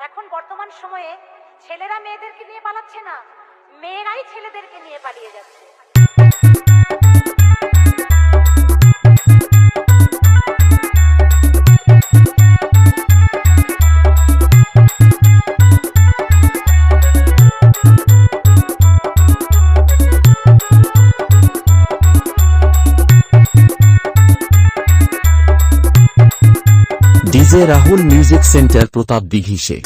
এখন বর্তমান সময়ে ছেলেরা মেয়েদেরকে নিয়ে পালাচ্ছে না, মেয়েরাই ছেলেদেরকে নিয়ে পালিয়ে যাচ্ছে। DJ Rahul music centre Pratap দিঘিসে।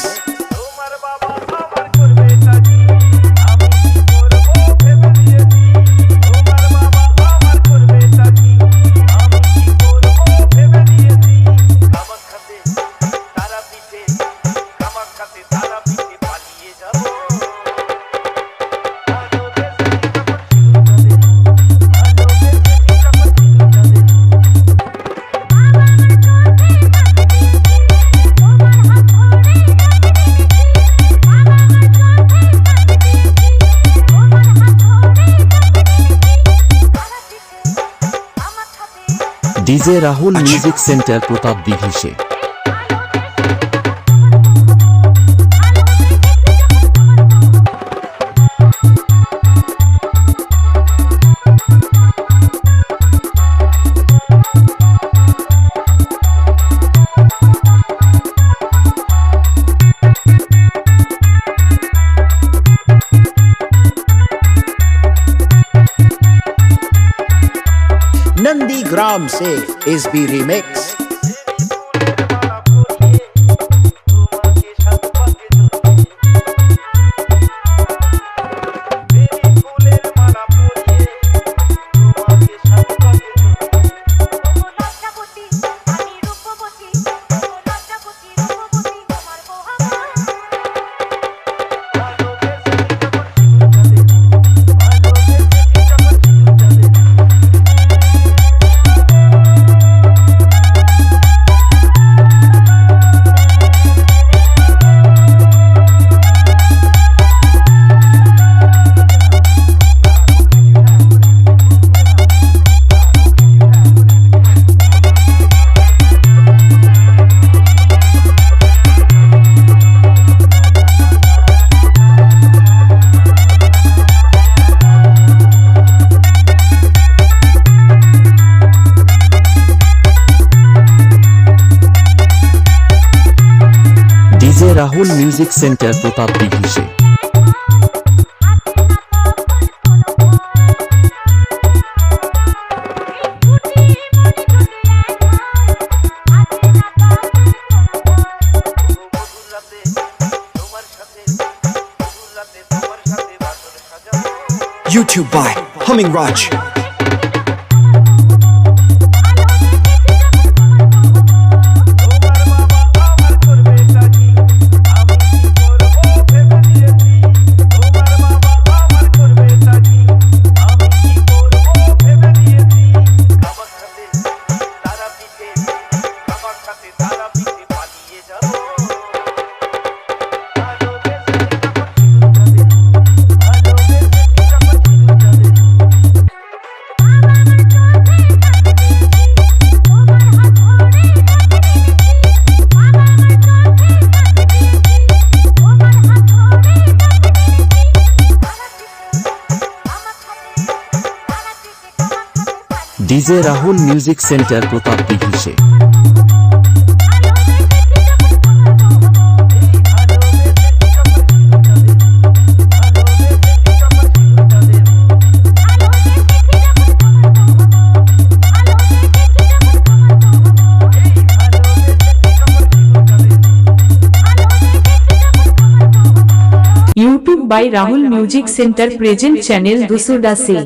DJ Rahul music centre Pratap দিঘিসে। नंदीग्राम से SB remix. DJ Rahul music centre Pratap দিঘিসে। YouTube by Humming Raj। DJ Rahul music centre Pratap দিঘিসে। YouTube by Rahul Music Center present channel Dusuda Se।